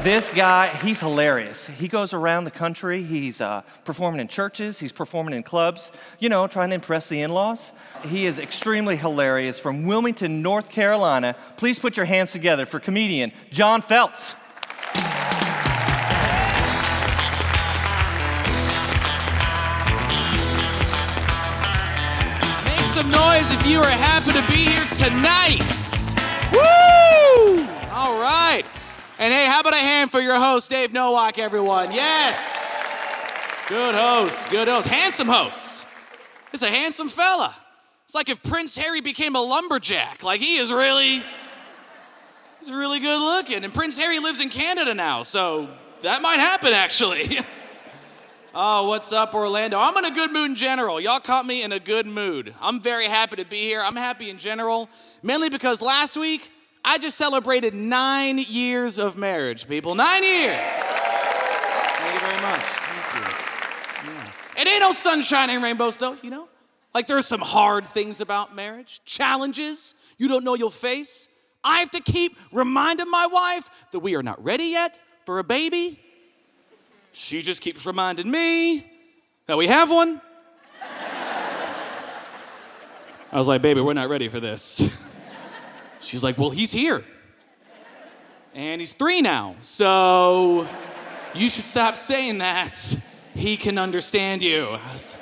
This guy, he's hilarious. He goes around the country. He's performing in churches. He's performing in clubs, trying to impress the in-laws. He is extremely hilarious from Wilmington, North Carolina. Please put your hands together for comedian John Feltz. Make some noise if you are happy to be here tonight. Woo! All right. And hey, how about a hand for your host, Dave Nowak, everyone? Yes. Good host, good host. Handsome host. It's a handsome fella. It's like if Prince Harry became a lumberjack. Like he's really good looking. And Prince Harry lives in Canada now, so that might happen actually. Oh, what's up, Orlando? I'm in a good mood in general. Y'all caught me in a good mood. I'm very happy to be here. I'm happy in general, mainly because last week, I just celebrated 9 years of marriage, people. 9 years. Thank you very much. Thank you. Yeah. It ain't no sunshine and rainbows, though, Like, there's some hard things about marriage, challenges you don't know you'll face. I have to keep reminding my wife that we are not ready yet for a baby. She just keeps reminding me that we have one. I was like, baby, we're not ready for this. She's like, well, he's here. And he's 3 now, so you should stop saying that. He can understand you. I was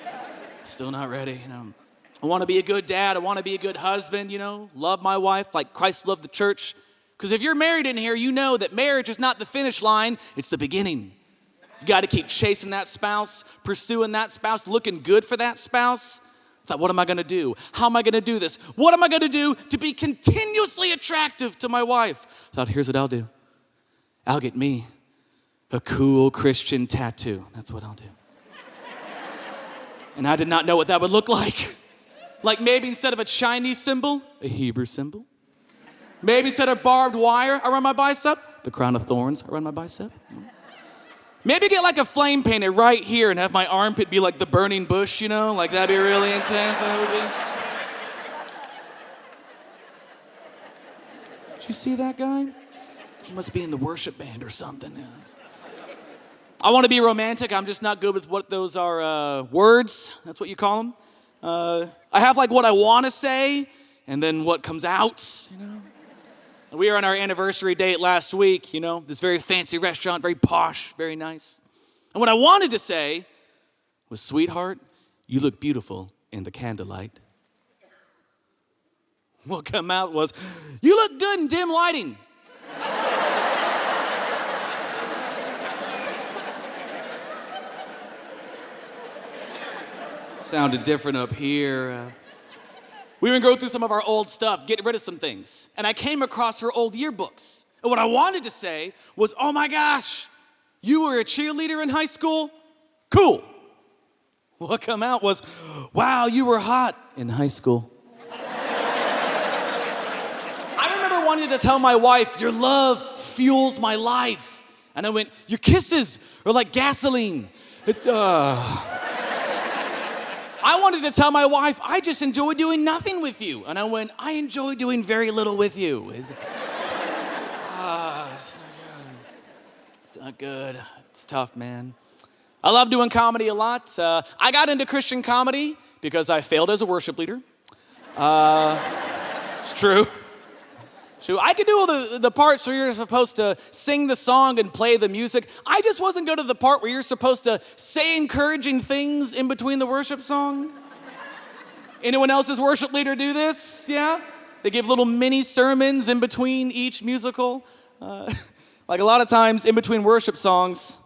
still not ready, I want to be a good dad. I want to be a good husband, love my wife like Christ loved the church. Because if you're married in here, you know that marriage is not the finish line, it's the beginning. You got to keep chasing that spouse, pursuing that spouse, looking good for that spouse. I thought, what am I going to do? How am I going to do this? What am I going to do to be continuously attractive to my wife? I thought, here's what I'll do. I'll get me a cool Christian tattoo. That's what I'll do. And I did not know what that would look like. Like maybe instead of a Chinese symbol, a Hebrew symbol. Maybe instead of barbed wire around my bicep, the crown of thorns around my bicep. Maybe get like a flame painted right here and have my armpit be like the burning bush, Like that'd be really intense, that would be. Did you see that guy? He must be in the worship band or something. Yes. I want to be romantic. I'm just not good with what those are, words. That's what you call them. I have like what I want to say and then what comes out, We were on our anniversary date last week, this very fancy restaurant, very posh, very nice. And what I wanted to say was, sweetheart, you look beautiful in the candlelight. What came out was, you look good in dim lighting. Sounded different up here. We were gonna go through some of our old stuff, get rid of some things. And I came across her old yearbooks. And what I wanted to say was, oh my gosh, you were a cheerleader in high school? Cool. What came out was, wow, you were hot in high school. I remember wanting to tell my wife, your love fuels my life. And I went, your kisses are like gasoline. I wanted to tell my wife, I just enjoy doing nothing with you. And I went, I enjoy doing very little with you. It's not good. It's not good. It's tough, man. I love doing comedy a lot. I got into Christian comedy because I failed as a worship leader. It's true. I could do all the parts where you're supposed to sing the song and play the music. I just wasn't good to the part where you're supposed to say encouraging things in between the worship song. Anyone else's worship leader do this? Yeah? They give little mini sermons in between each musical. Like a lot of times in between worship songs,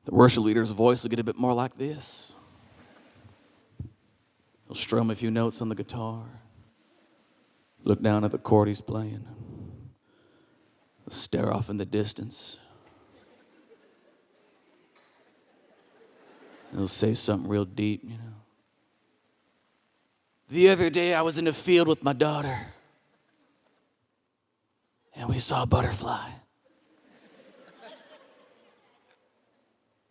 the worship leader's voice will get a bit more like this. He'll strum a few notes on the guitar. Look down at the chord he's playing. Stare off in the distance. He'll say something real deep, The other day I was in the field with my daughter, and we saw a butterfly.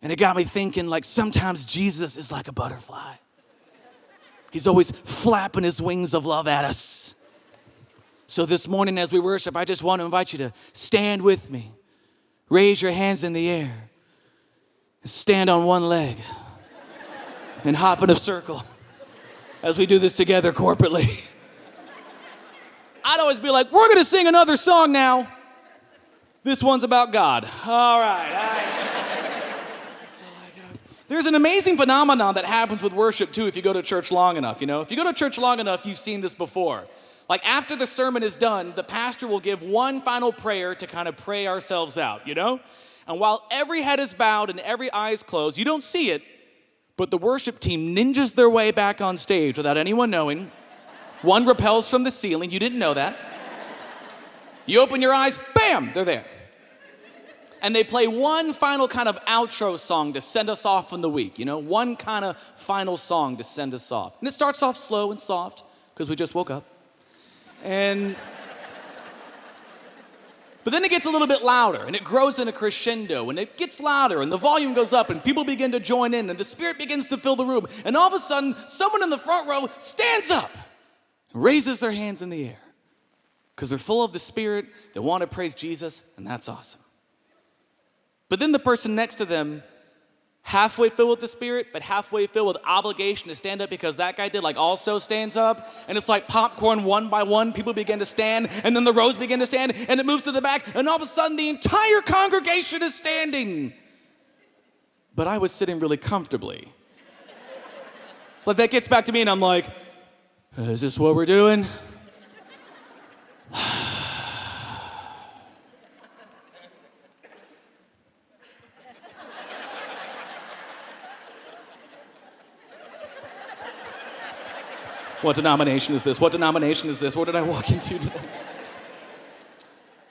And it got me thinking, like, sometimes Jesus is like a butterfly. He's always flapping his wings of love at us. So this morning as we worship, I just want to invite you to stand with me raise your hands in the air, and stand on one leg, and hop in a circle as we do this together corporately. I'd always be like, we're gonna sing another song now. This one's about God. All right. That's all I got. There's an amazing phenomenon that happens with worship too if you go to church long enough, you know? If you go to church long enough, you've seen this before. Like after the sermon is done, the pastor will give one final prayer to kind of pray ourselves out, you know? And while every head is bowed and every eye is closed, you don't see it, but the worship team ninjas their way back on stage without anyone knowing. One rappels from the ceiling, you didn't know that. You open your eyes, bam, they're there. And they play one final kind of outro song to send us off in the week, you know? One kind of final song to send us off. And it starts off slow and soft, because we just woke up. But then it gets a little bit louder, and it grows in a crescendo, and it gets louder, and the volume goes up, and people begin to join in, and the Spirit begins to fill the room. And all of a sudden, someone in the front row stands up, raises their hands in the air because they're full of the Spirit, they want to praise Jesus, and that's awesome. But then the person next to them, halfway filled with the Spirit, but halfway filled with obligation to stand up because that guy did, like also stands up, and it's like popcorn one by one, people begin to stand, and then the rows begin to stand, and it moves to the back, and all of a sudden the entire congregation is standing. But I was sitting really comfortably. But that gets back to me, and I'm like, is this what we're doing? What denomination is this? What denomination is this? What did I walk into today?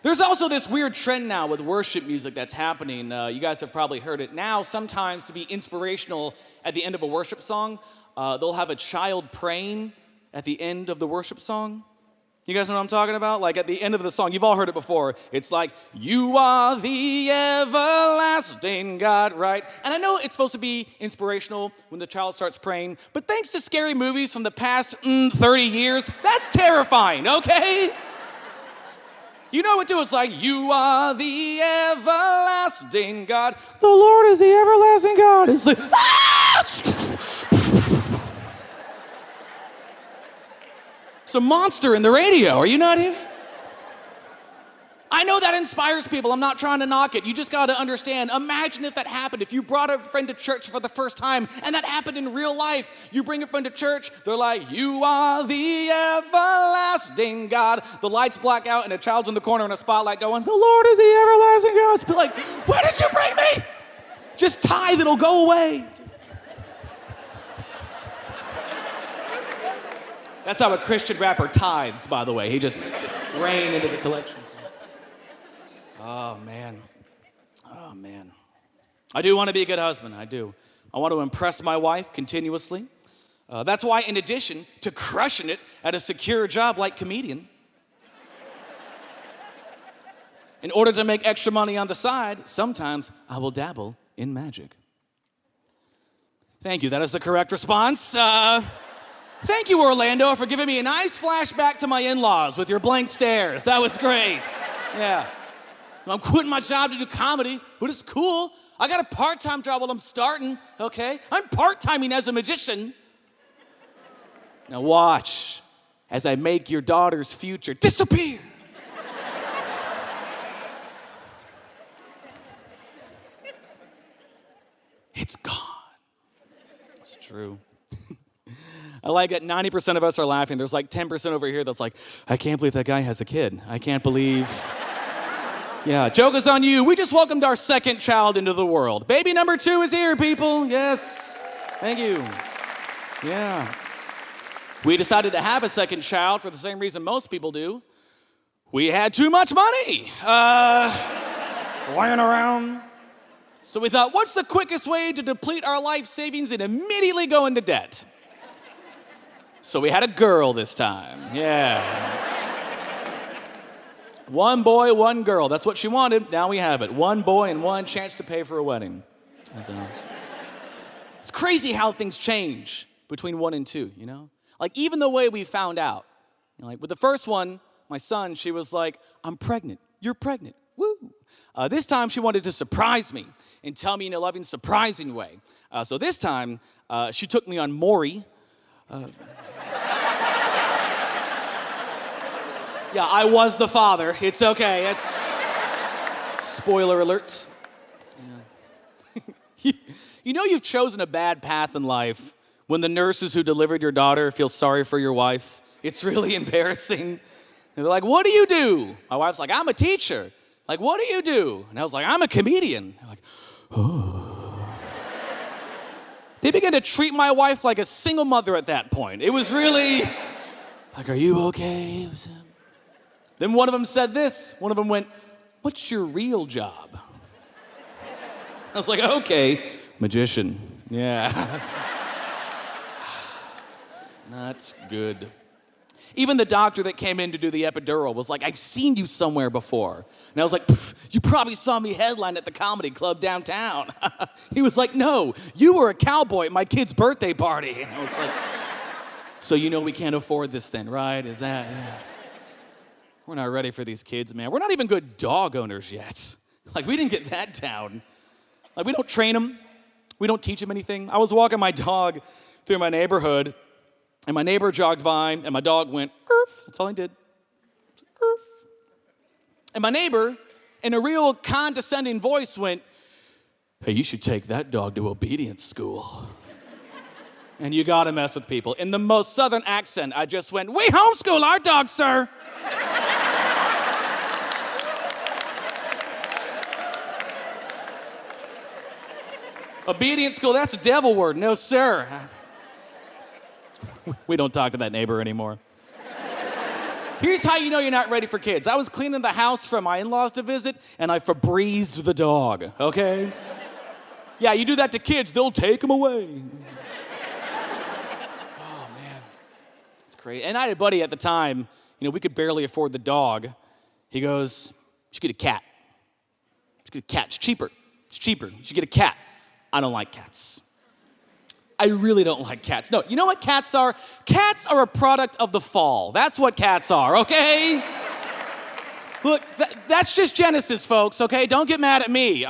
There's also this weird trend now with worship music that's happening. You guys have probably heard it. Now, sometimes to be inspirational at the end of a worship song, they'll have a child praying at the end of the worship song. You guys know what I'm talking about? Like at the end of the song, you've all heard it before. It's like, you are the everlasting God, right? And I know it's supposed to be inspirational when the child starts praying, but thanks to scary movies from the past 30 years, that's terrifying, okay? You know what, too? It's like, you are the everlasting God. The Lord is the everlasting God. It's like, It's a monster in the radio. Are you not here? I know that inspires people. I'm not trying to knock it. You just got to understand. Imagine if that happened. If you brought a friend to church for the first time and that happened in real life. You bring a friend to church. They're like, you are the everlasting God. The lights black out and a child's in the corner in a spotlight going, the Lord is the everlasting God. It's like, why did you bring me? Just tithe, it'll go away. That's how a Christian rapper tithes, by the way. He just makes it rain into the collection. Oh, man. Oh, man. I do want to be a good husband. I do. I want to impress my wife continuously. That's why, in addition to crushing it at a secure job like comedian, in order to make extra money on the side, sometimes I will dabble in magic. Thank you. That is the correct response. Thank you, Orlando, for giving me a nice flashback to my in-laws with your blank stares. That was great. Yeah. I'm quitting my job to do comedy, but it's cool. I got a part-time job while I'm starting, okay? I'm part-timing as a magician. Now watch as I make your daughter's future disappear. It's gone. It's true. I like that 90% of us are laughing. There's like 10% over here that's like, I can't believe that guy has a kid. I can't believe. Yeah, joke is on you. We just welcomed our second child into the world. Baby number 2 is here, people. Yes. Thank you. Yeah. We decided to have a second child for the same reason most people do. We had too much money flying around. So we thought, what's the quickest way to deplete our life savings and immediately go into debt? So we had a girl this time. Yeah. One boy, one girl. That's what she wanted. Now we have it. One boy and one chance to pay for a wedding. It's crazy how things change between 1 and 2, you know? Like even the way we found out. You know, like with the first one, my son, she was like, I'm pregnant. You're pregnant. Woo. This time she wanted to surprise me and tell me in a loving, surprising way. So this time she took me on Maury. Yeah, I was the father. It's okay. It's spoiler alert. Yeah. You know you've chosen a bad path in life when the nurses who delivered your daughter feel sorry for your wife. It's really embarrassing. And they're like, what do you do? My wife's like, I'm a teacher. Like, what do you do? And I was like, I'm a comedian. They're like, oh. They began to treat my wife like a single mother at that point. It was really like, are you okay? Then one of them said this. One of them went, what's your real job? I was like, okay, magician. Yeah. That's good. Even the doctor that came in to do the epidural was like, I've seen you somewhere before. And I was like, you probably saw me headline at the comedy club downtown. He was like, no, you were a cowboy at my kid's birthday party. And I was like, so you know we can't afford this then, right? Is that, yeah. We're not ready for these kids, man. We're not even good dog owners yet. Like, we didn't get that down. Like, we don't train them. We don't teach them anything. I was walking my dog through my neighborhood, and my neighbor jogged by, and my dog went, "Erf." That's all he did. "Erf." And my neighbor, in a real condescending voice, went, hey, you should take that dog to obedience school. And you gotta mess with people. In the most southern accent, I just went, we homeschool our dogs, sir. Obedience school, that's a devil word. No, sir. We don't talk to that neighbor anymore. Here's how you know you're not ready for kids. I was cleaning the house for my in-laws to visit, and I Febrezed the dog, okay? Yeah, you do that to kids, they'll take them away. Oh, man. It's crazy. And I had a buddy at the time, you know, we could barely afford the dog. He goes, you should get a cat. You should get a cat, it's cheaper. It's cheaper, you should get a cat. I don't like cats. I really don't like cats. No, you know what cats are? Cats are a product of the fall. That's what cats are, okay? Look, that's just Genesis, folks, okay? Don't get mad at me.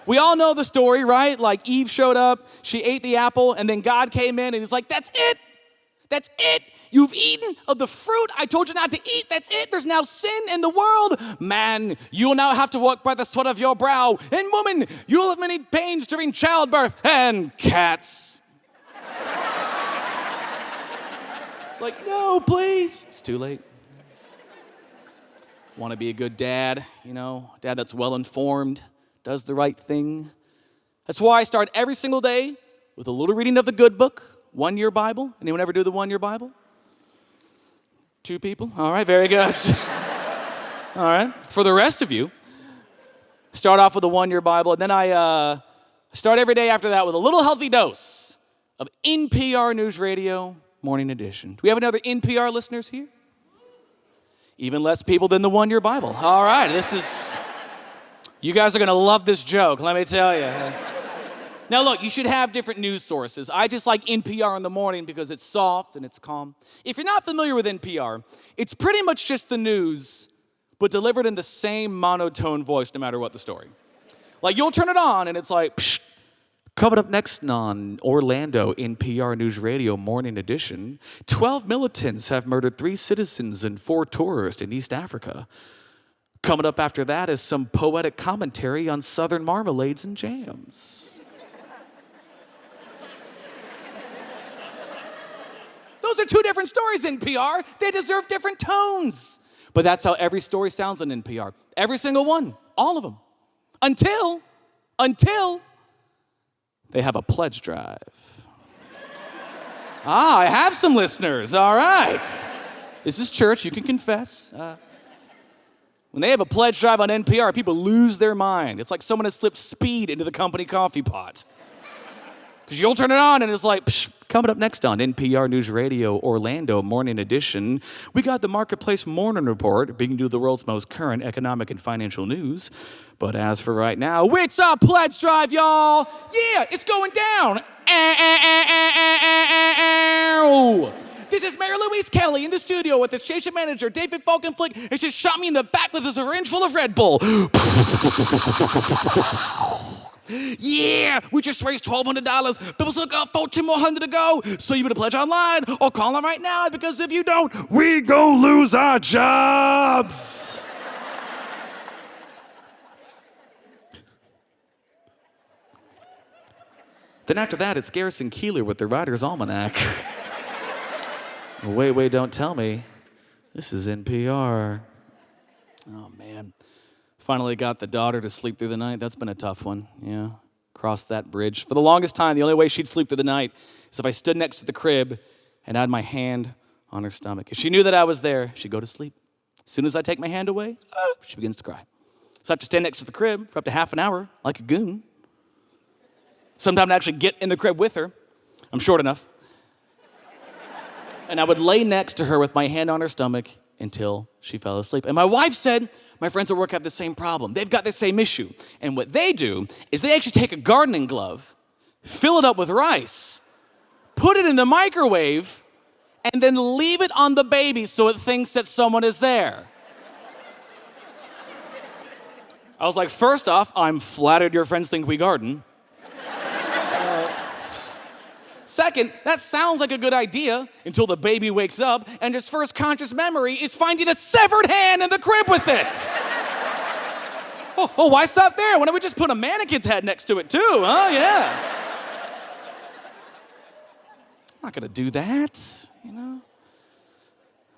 We all know the story, right? Like Eve showed up, she ate the apple, and then God came in and he's like, that's it. That's it. You've eaten of the fruit I told you not to eat. That's it. There's now sin in the world. Man, you will now have to walk by the sweat of your brow. And woman, you'll have many pains during childbirth. And cats. It's like, no, please. It's too late. Want to be a good dad, you know, dad that's well-informed, does the right thing. That's why I start every single day with a little reading of the good book, 1 Year Bible. Anyone ever do the 1 Year Bible? 2 people? All right, very good. All right. For the rest of you, start off with a 1 Year Bible, and then I start every day after that with a little healthy dose of NPR News Radio Morning Edition. Do we have any other NPR listeners here? Even less people than the 1 Year Bible. All right, you guys are gonna love this joke, let me tell you. Now look, you should have different news sources. I just like NPR in the morning because it's soft and it's calm. If you're not familiar with NPR, it's pretty much just the news, but delivered in the same monotone voice no matter what the story. Like you'll turn it on and it's like, psh, coming up next on Orlando NPR News Radio Morning Edition, 12 militants have murdered 3 citizens and 4 tourists in East Africa. Coming up after that is some poetic commentary on Southern marmalades and jams. Those are 2 different stories, NPR. They deserve different tones. But that's how every story sounds on NPR. Every single one. All of them. Until they have a pledge drive. I have some listeners. All right. This is church. You can confess. When they have a pledge drive on NPR, people lose their mind. It's like someone has slipped speed into the company coffee pot. Because you'll turn it on and it's like, psh, coming up next on NPR News Radio Orlando Morning Edition, we got the Marketplace Morning Report, bringing you the world's most current economic and financial news. But as for right now, it's a pledge drive, y'all. Yeah, it's going down. This is Mayor Louise Kelly in the studio with the station manager, David Falkenflick, and she shot me in the back with a syringe full of Red Bull. Yeah, we just raised $1,200. People still got $1,400 to go. So you better pledge online or call them right now, because if you don't, we gon' lose our jobs. Then after that, it's Garrison Keillor with the Writer's Almanac. Wait, don't tell me. This is NPR. Oh, man. Finally got the daughter to sleep through the night. That's been a tough one, yeah. Crossed that bridge. For the longest time, the only way she'd sleep through the night is if I stood next to the crib and had my hand on her stomach. If she knew that I was there, she'd go to sleep. As soon as I take my hand away, she begins to cry. So I have to stand next to the crib for up to half an hour, like a goon. Sometimes I'd actually get in the crib with her. I'm short enough. And I would lay next to her with my hand on her stomach until she fell asleep. And my wife said, my friends at work have the same problem. They've got the same issue. And what they do is they actually take a gardening glove, fill it up with rice, put it in the microwave, and then leave it on the baby so it thinks that someone is there. I was like, first off, I'm flattered your friends think we garden. Second, that sounds like a good idea until the baby wakes up and his first conscious memory is finding a severed hand in the crib with it. Oh, why stop there? Why don't we just put a mannequin's head next to it too, huh? Yeah. I'm not gonna do that, you know?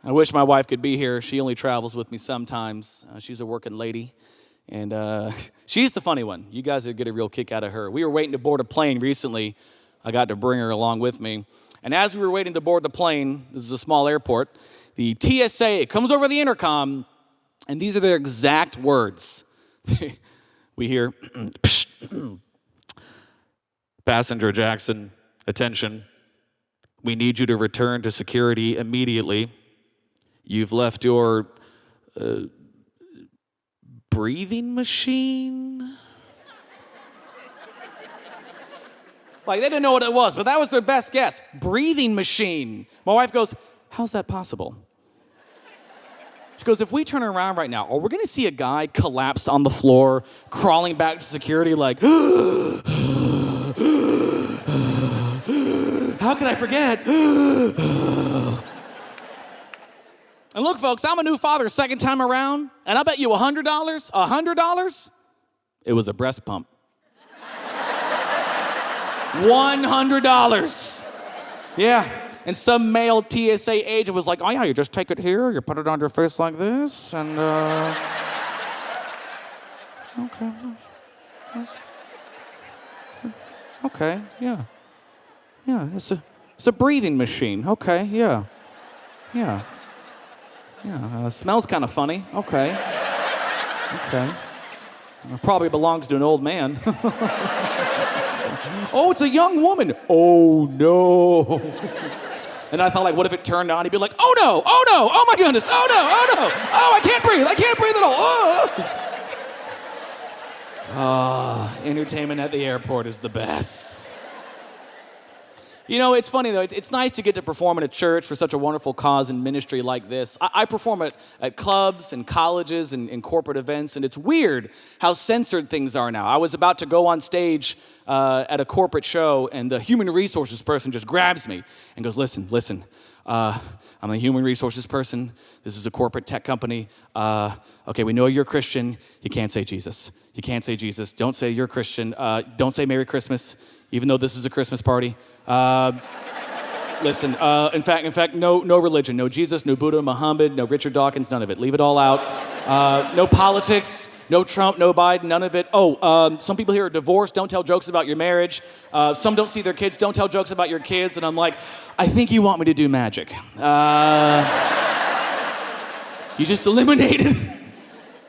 I wish my wife could be here. She only travels with me sometimes. She's a working lady. And she's the funny one. You guys would get a real kick out of her. We were waiting to board a plane recently. I got to bring her along with me. And as we were waiting to board the plane, this is a small airport, the TSA, it comes over the intercom, and these are their exact words. We hear, Passenger Jackson, attention. We need you to return to security immediately. You've left your breathing machine. Like, they didn't know what it was, but that was their best guess. Breathing machine. My wife goes, how's that possible? She goes, if we turn around right now, we're gonna see a guy collapsed on the floor, crawling back to security like, how could I forget? And look, folks, I'm a new father second time around, and I bet you $100, it was a breast pump. $100. Yeah. And some male TSA agent was like, oh yeah, you just take it here, you put it on your face like this, and okay. Okay, yeah. Yeah, it's a breathing machine. Okay, yeah. Yeah. Yeah, smells kind of funny. Okay. Okay. Probably belongs to an old man. Oh, it's a young woman. Oh, no. And I thought, like, what if it turned on? He'd be like, oh, no, oh, my goodness, oh, no, oh, I can't breathe at all. Oh. Entertainment at the airport is the best. You know, it's funny, though. It's nice to get to perform in a church for such a wonderful cause and ministry like this. I perform at clubs and colleges and corporate events, and it's weird how censored things are now. I was about to go on stage at a corporate show, and the human resources person just grabs me and goes, listen, I'm a human resources person. This is a corporate tech company. Okay, we know you're a Christian. You can't say Jesus. You can't say Jesus. Don't say you're a Christian. Don't say Merry Christmas, even though this is a Christmas party. Listen, in fact, no religion, no Jesus, no Buddha, Muhammad, no Richard Dawkins, none of it. Leave it all out. No politics, no Trump, no Biden, none of it. Some people here are divorced. Don't tell jokes about your marriage. Some don't see their kids. Don't tell jokes about your kids. And I'm like, I think you want me to do magic. You just eliminated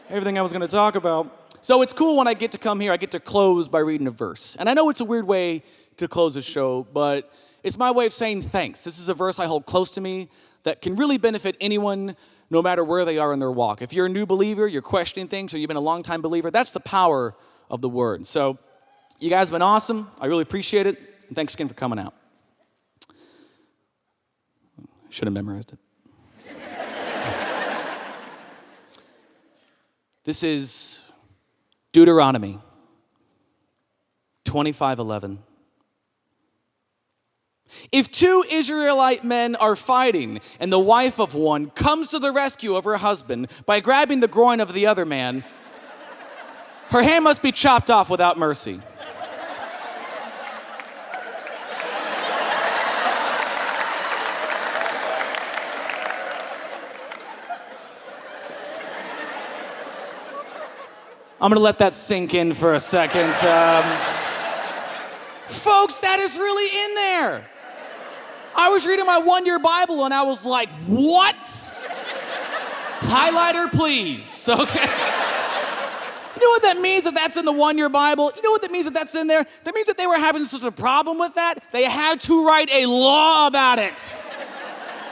everything I was going to talk about. So it's cool when I get to come here. I get to close by reading a verse. And I know it's a weird way to close a show, but it's my way of saying thanks. This is a verse I hold close to me that can really benefit anyone, no matter where they are in their walk. If you're a new believer, you're questioning things, or you've been a long-time believer, that's the power of the word. So you guys have been awesome. I really appreciate it. And thanks again for coming out. Should have memorized it. This is Deuteronomy 25:11. If two Israelite men are fighting and the wife of one comes to the rescue of her husband by grabbing the groin of the other man, her hand must be chopped off without mercy. I'm gonna let that sink in for a second. Folks, that is really in there. I was reading my one-year Bible and I was like, what? Highlighter, please. Okay. You know what that means that that's in the one-year Bible? You know what that means that that's in there? That means that they were having such a problem with that, they had to write a law about it.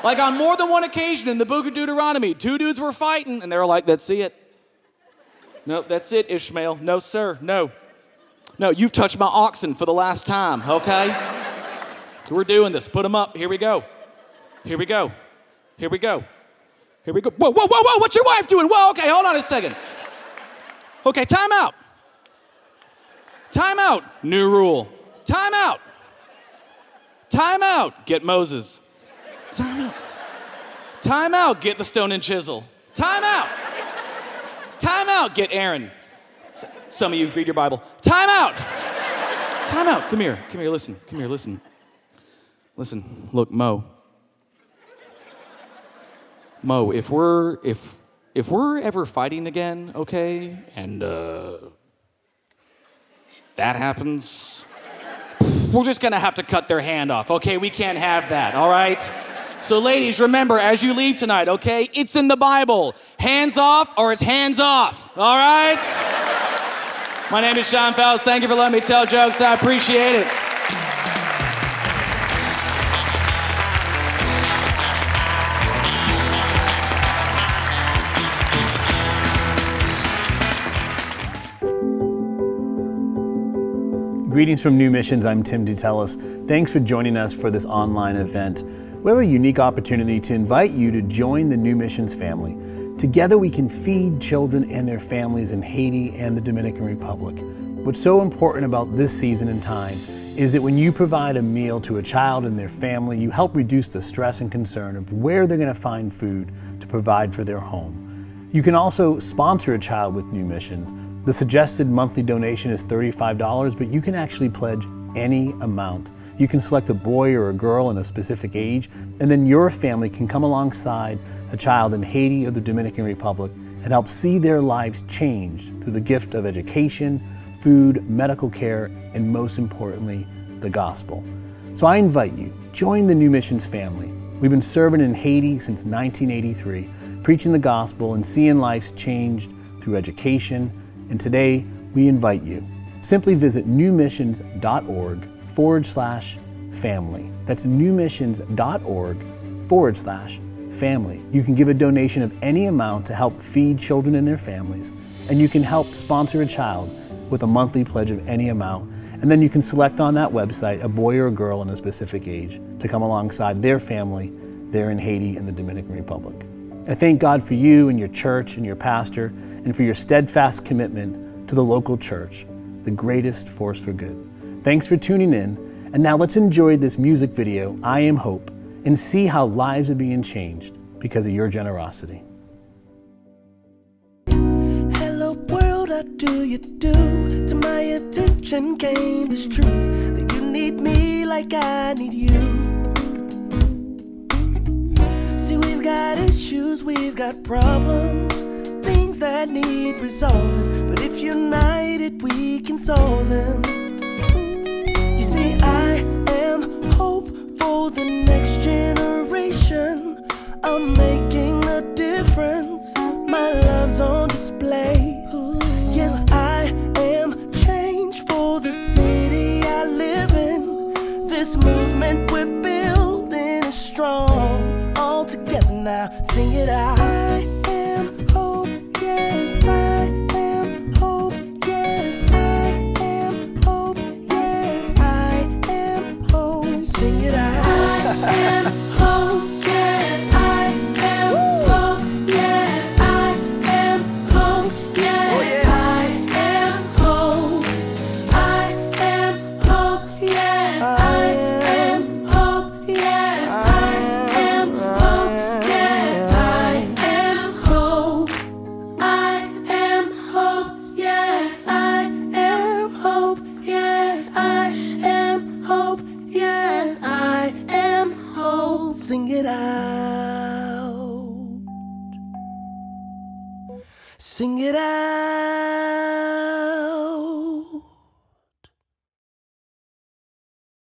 Like on more than one occasion in the book of Deuteronomy, two dudes were fighting and they were like, that's it. No, that's it, Ishmael. No, sir, no. No, you've touched my oxen for the last time, okay? We're doing this. Put them up. Here we go. Here we go. Here we go. Here we go. Whoa, whoa, whoa, whoa. What's your wife doing? Whoa, okay, hold on a second. Okay, time out. Time out. New rule. Time out. Time out. Get Moses. Time out. Time out. Get the stone and chisel. Time out. Time out. Get Aaron. Some of you read your Bible. Time out. Time out. Come here. Come here. Listen. Come here. Listen. Listen. Look, Mo. Mo, if we're ever fighting again, okay, and that happens, we're just gonna have to cut their hand off, okay? We can't have that, all right? So ladies, remember, as you leave tonight, okay, it's in the Bible. Hands off or it's hands off, all right? My name is Sean Phelps. Thank you for letting me tell jokes. I appreciate it. Greetings from New Missions. I'm Tim Dutellis. Thanks for joining us for this online event. We have a unique opportunity to invite you to join the New Missions family. Together we can feed children and their families in Haiti and the Dominican Republic. What's so important about this season and time is that when you provide a meal to a child and their family, you help reduce the stress and concern of where they're going to find food to provide for their home. You can also sponsor a child with New Missions. The suggested monthly donation is $35, but you can actually pledge any amount. You can select a boy or a girl in a specific age, and then your family can come alongside a child in Haiti or the Dominican Republic and help see their lives changed through the gift of education, food, medical care, and most importantly, the gospel. So I invite you, join the New Missions family. We've been serving in Haiti since 1983, preaching the gospel and seeing lives changed through education. And today, we invite you. Simply visit newmissions.org/family. That's newmissions.org/family. You can give a donation of any amount to help feed children and their families, and you can help sponsor a child with a monthly pledge of any amount. And then you can select on that website a boy or a girl in a specific age to come alongside their family there in Haiti and the Dominican Republic. I thank God for you and your church and your pastor, and for your steadfast commitment to the local church, the greatest force for good. Thanks for tuning in, and now let's enjoy this music video, I Am Hope, and see how lives are being changed because of your generosity. Hello world, how do you do? To my attention came this truth, that you need me like I need you. See, we've got issues, we've got problems, things that need resolving, but if united we can solve them. You see, I am hope for the next generation. I'm making a difference, my love's on display. Yes, I am change for the city I live in. This movement we're building is strong, all together now, sing it out. I am hope. Yes, I am hope. Yes, I am hope. Yes, I am hope. Sing it out. I am hope. Yes. sing it out. Sing it out.